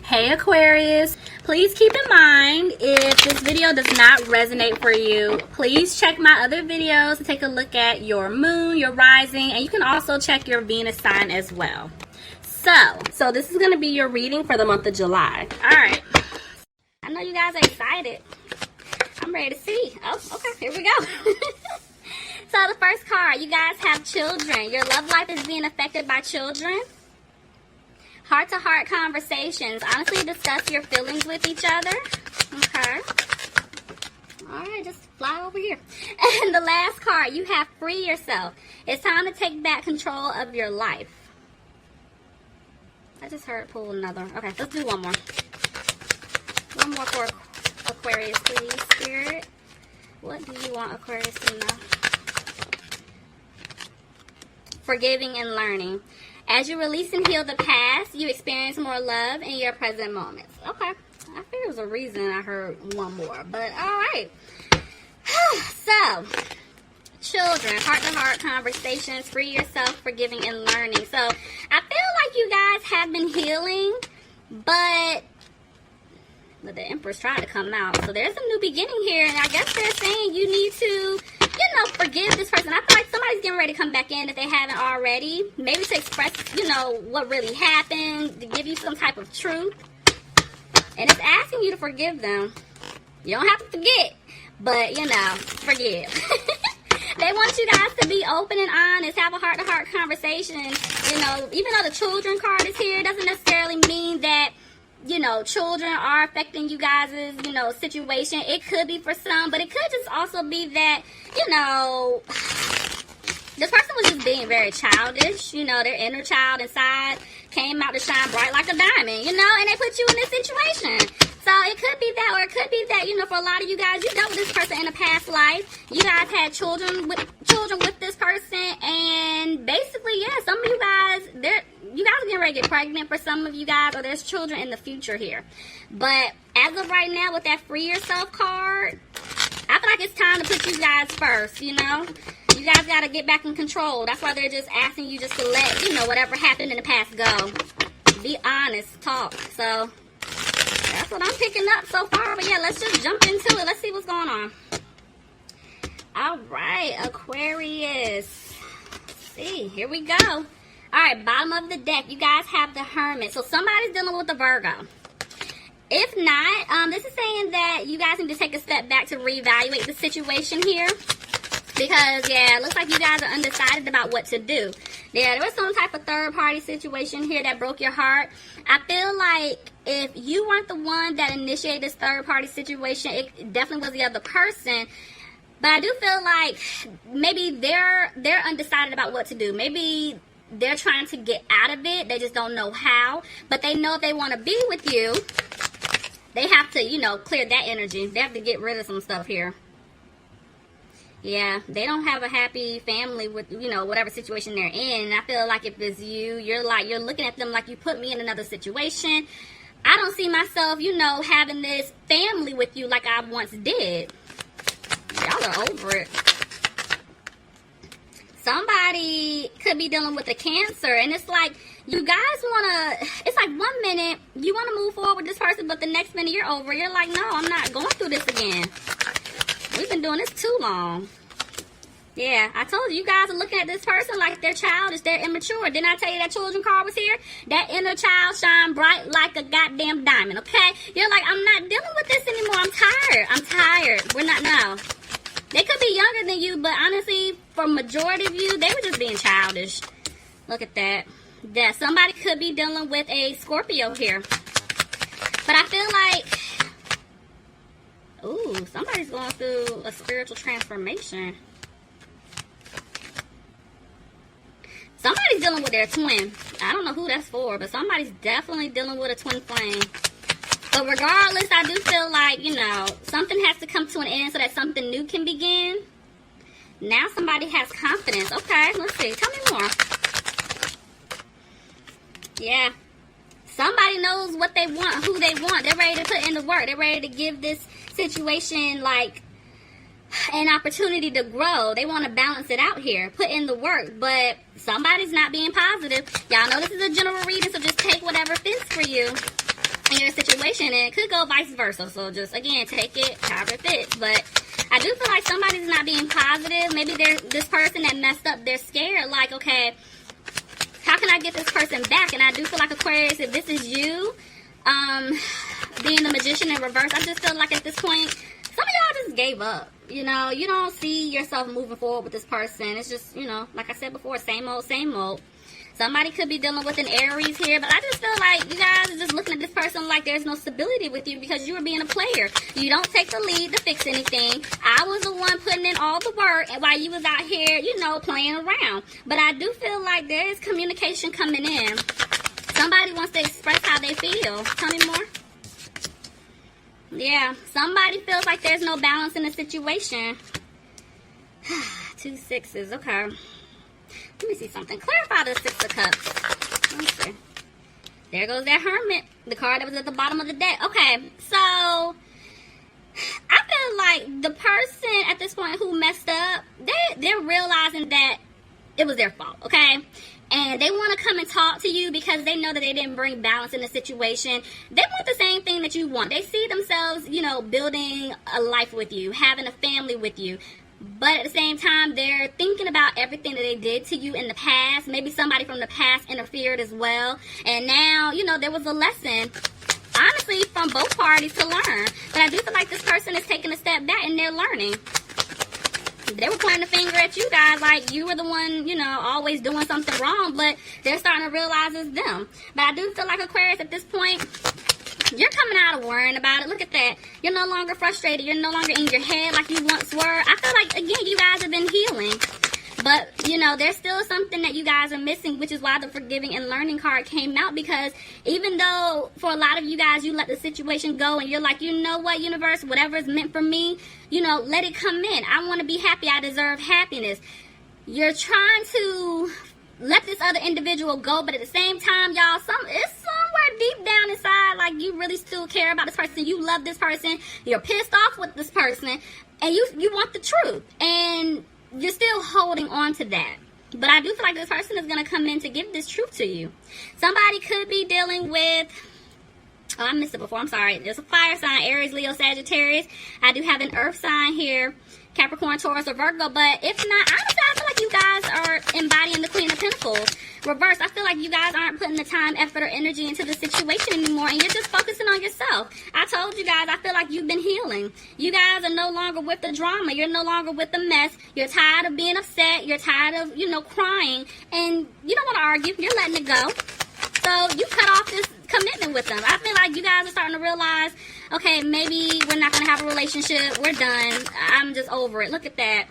Hey Aquarius, please keep in mind if this video does not resonate for you, please check my other videos to take a look at your moon, your rising, and you can also check your Venus sign as well. So this is going to be your reading for the month of July. Alright, I know you guys are excited. I'm ready to see. Oh, okay, here we go. So the first card, you guys have children. Your love life is being affected by children. Heart-to-heart conversations. Honestly discuss your feelings with each other. Okay. Alright, just fly over here. And the last card, you have free yourself. It's time to take back control of your life. I just heard pull another. Okay, let's do one more. One more for Aquarius, please, Spirit. What do you want Aquarius to know? Forgiving and learning. As you release and heal the past, you experience more love in your present moments. Okay. I figured there was a reason I heard one more. But, alright. So, children, heart-to-heart conversations, free yourself, forgiving and learning. So, I feel like you guys have been healing, but the Empress tried to come out. So, there's a new beginning here, and I guess they're saying you need to, forgive this person. I feel like somebody's getting ready to come back in if they haven't already. Maybe to express, what really happened, to give you some type of truth. And it's asking you to forgive them. You don't have to forget, but, forgive. They want you guys to be open and honest, have a heart-to-heart conversation. Even though the children card is here, it doesn't necessarily mean that children are affecting you guys' situation. It could be for some, but it could just also be that, this person was just being very childish. Their inner child inside came out to shine bright like a diamond, and they put you in this situation. So it could be that, or it could be that, for a lot of you guys, you dealt with this person in a past life. You guys had children with this person, and basically, yeah, some of you guys, you guys are getting ready to get pregnant for some of you guys, or there's children in the future here. But as of right now, with that free yourself card, I feel like it's time to put you guys first, You guys got to get back in control. That's why they're just asking you just to let, whatever happened in the past go. Be honest, talk. So that's what I'm picking up so far. But yeah, let's just jump into it. Let's see what's going on. All right, Aquarius. Let's see, here we go. All right, bottom of the deck, you guys have the Hermit. So somebody's dealing with the Virgo. If not, this is saying that you guys need to take a step back to reevaluate the situation here. Because, yeah, it looks like you guys are undecided about what to do. Yeah, there was some type of third-party situation here that broke your heart. I feel like if you weren't the one that initiated this third-party situation, it definitely was the other person. But I do feel like maybe they're undecided about what to do. Maybe they're trying to get out of it. They just don't know how. But they know if they want to be with you, they have to, clear that energy. They have to get rid of some stuff here. Yeah, they don't have a happy family with, whatever situation they're in. And I feel like if it's you, you're looking at them like you put me in another situation. I don't see myself, having this family with you like I once did. Y'all are over it. Somebody could be dealing with a Cancer, and it's like you guys it's like 1 minute you want to move forward with this person, but the next minute you're over. You're like, no, I'm not going through this again. We've been doing this too long. Yeah, I told you guys are looking at this person like they're childish, they're immature. Didn't I tell you that children card was here? That inner child shine bright like a goddamn diamond, okay? You're like, I'm not dealing with this anymore. I'm tired. We're not now. They could be younger than you, but honestly, for majority of you, they were just being childish. Look at that. Yeah, somebody could be dealing with a Scorpio here. But I feel like, ooh, somebody's going through a spiritual transformation. Somebody's dealing with their twin. I don't know who that's for, but somebody's definitely dealing with a twin flame. But regardless, I do feel like, something has to come to an end so that something new can begin. Now somebody has confidence. Okay, let's see. Tell me more. Yeah. Somebody knows what they want, who they want. They're ready to put in the work. They're ready to give this situation, an opportunity to grow. They want to balance it out here, put in the work, but somebody's not being positive. Y'all know this is a general reading, so just take whatever fits for you. in your situation, and it could go vice versa. So just, again, take it however it fits. But I do feel like somebody's not being positive. Maybe this person that messed up, they're scared. Like, okay, how can I get this person back? And I do feel like, Aquarius, if this is you, being the Magician in reverse, I just feel like at this point, some of y'all just gave up. You know, you don't see yourself moving forward with this person. It's just, you know, like I said before, same old, same old. Somebody could be dealing with an Aries here, but I just feel like you guys are just looking at this person like there's no stability with you because you were being a player. You don't take the lead to fix anything. I was the one putting in all the work and while you was out here, you know, playing around. But I do feel like there is communication coming in. Somebody wants to express how they feel. Tell me more. Yeah, somebody feels like there's no balance in the situation. 2 sixes, okay. Let me see something. Clarify the 6 of Cups. Let me see. There goes that Hermit, the card that was at the bottom of the deck. Okay, so I feel like the person at this point who messed up, they're realizing that it was their fault, okay? And they want to come and talk to you because they know that they didn't bring balance in the situation. They want the same thing that you want. They see themselves, you know, building a life with you, having a family with you. But at the same time, they're thinking about everything that they did to you in the past. Maybe somebody from the past interfered as well. And now, you know, there was a lesson, honestly, from both parties to learn. But I do feel like this person is taking a step back and they're learning. They were pointing the finger at you guys like you were the one, you know, always doing something wrong. But they're starting to realize it's them. But I do feel like, Aquarius, at this point, you're coming out of worrying about it. Look at that. You're no longer frustrated. You're no longer in your head like you once were. I feel like, again, you guys have been healing. But, you know, there's still something that you guys are missing, which is why the Forgiving and Learning card came out. Because even though for a lot of you guys, you let the situation go and you're like, you know what, universe, whatever is meant for me, you know, let it come in. I want to be happy. I deserve happiness. You're trying to let this other individual go, but at the same time, y'all, it's somewhere deep down inside, like you really still care about this person. You love this person. You're pissed off with this person, and you want the truth, and you're still holding on to that. But I do feel like this person is going to come in to give this truth to you. Somebody could be dealing with, oh, I missed it before, I'm sorry. There's a fire sign, Aries, Leo, Sagittarius. I do have an earth sign here, Capricorn, Taurus, or Virgo. But if not, honestly, I feel like you guys are embodying the Queen of Pentacles. Reverse, I feel like you guys aren't putting the time, effort, or energy into the situation anymore, and you're just focusing on yourself. I told you guys, I feel like you've been healing. You guys are no longer with the drama. You're no longer with the mess. You're tired of being upset. You're tired of, you know, crying, and you don't want to argue. You're letting it go. So you cut off this commitment with them. I feel like you guys are starting to realize, okay, maybe we're not going to have a relationship. We're done. I'm just over it. Look at that.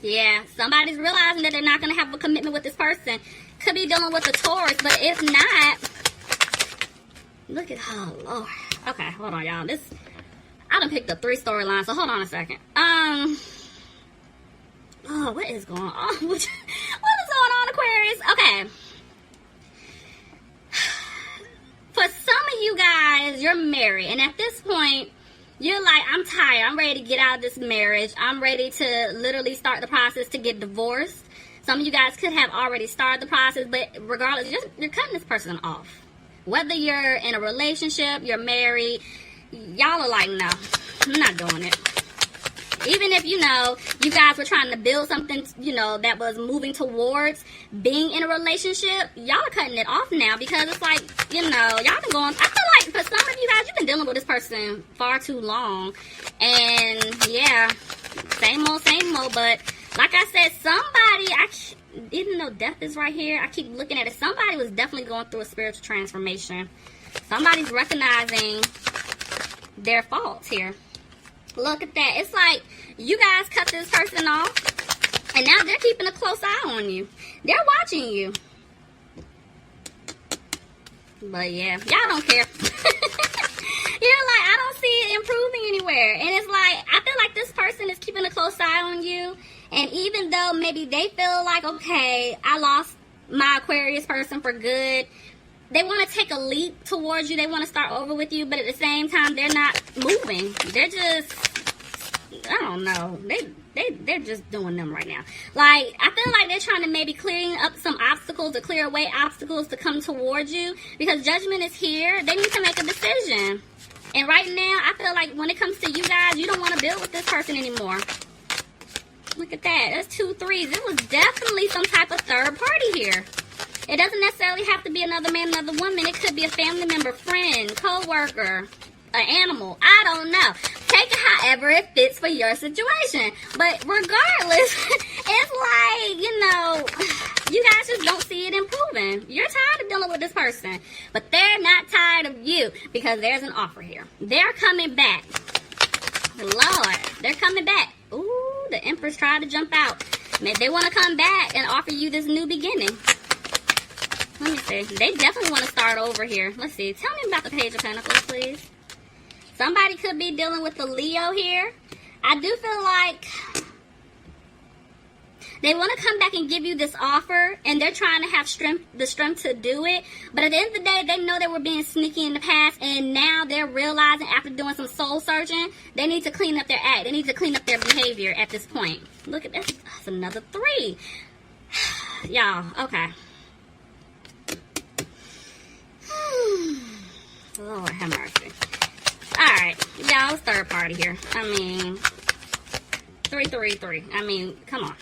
Yeah, somebody's realizing that they're not going to have a commitment with this person. Could be dealing with a Taurus, but if not, look at, oh, Lord. Okay, hold on, y'all. I done picked up 3 storylines, so hold on a second. Oh, what is going on? What is going on, Aquarius? Okay. For some of you guys, you're married, and at this point, you're like, I'm tired. I'm ready to get out of this marriage. I'm ready to literally start the process to get divorced. Some of you guys could have already started the process, but regardless, you're cutting this person off. Whether you're in a relationship, you're married, y'all are like, no, I'm not doing it. Even if, you know, you guys were trying to build something, you know, that was moving towards being in a relationship, y'all are cutting it off now because it's like, you know, y'all been going, I feel like for some of you guys, you've been dealing with this person far too long. And, yeah, same old, but like I said, even though death is right here, I keep looking at it. Somebody was definitely going through a spiritual transformation. Somebody's recognizing their faults here. Look at that. It's like you guys cut this person off, and now they're keeping a close eye on you. They're watching you. But yeah, y'all don't care. You're like, I don't see it improving anywhere. And it's like, I feel like this person is keeping a close eye on you. And even though maybe they feel like, okay, I lost my Aquarius person for good, they want to take a leap towards you. They want to start over with you. But at the same time, they're not moving. They're just, I don't know. they're just doing them right now. Like, I feel like they're trying to maybe clearing up some obstacles, or clear away obstacles to come towards you, because judgment is here. They need to make a decision. And right now, I feel like when it comes to you guys, you don't want to build with this person anymore. Look at that. That's 2 3s. It was definitely some type of third party here. It doesn't necessarily have to be another man, another woman. It could be a family member, friend, co-worker, an animal. I don't know. Take it however it fits for your situation. But regardless, it's like, you know, you guys just don't see it improving. You're tired of dealing with this person. But they're not tired of you, because there's an offer here. They're coming back. Lord, they're coming back. Ooh, the Empress tried to jump out. They want to come back and offer you this new beginning. Let me see. They definitely want to start over here. Let's see. Tell me about the Page of Pentacles, please. Somebody could be dealing with the Leo here. I do feel like they want to come back and give you this offer, and they're trying to have the strength to do it. But at the end of the day, they know they were being sneaky in the past, and now they're realizing, after doing some soul searching, they need to clean up their act. They need to clean up their behavior at this point. Look at this. That's another 3. Y'all, okay. Lord have mercy. Alright, y'all, it's third party here. I mean, 3 3 3. I mean, come on.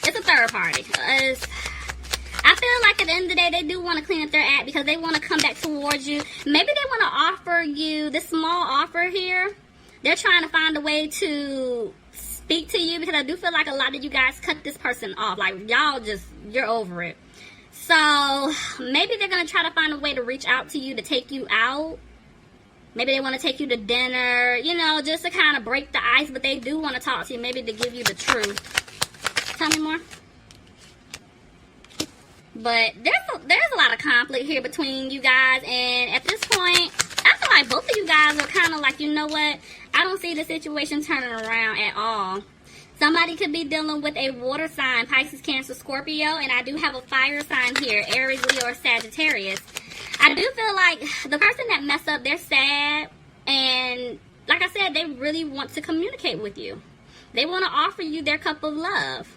It's a third party. I feel like at the end of the day, they do want to clean up their act, because they want to come back towards you. Maybe they want to offer you this small offer here. They're trying to find a way to speak to you, because I do feel like a lot of you guys cut this person off. Like, y'all just, you're over it. So maybe they're going to try to find a way to reach out to you, to take you out. Maybe they want to take you to dinner, you know, just to kind of break the ice. But they do want to talk to you, maybe to give you the truth. Tell me more. But there's a lot of conflict here between you guys. And at this point, I feel like both of you guys are kind of like, you know what? I don't see the situation turning around at all. Somebody could be dealing with a water sign, Pisces, Cancer, Scorpio, and I do have a fire sign here, Aries, Leo, or Sagittarius. I do feel like the person that messed up, they're sad, and like I said, they really want to communicate with you. They want to offer you their cup of love.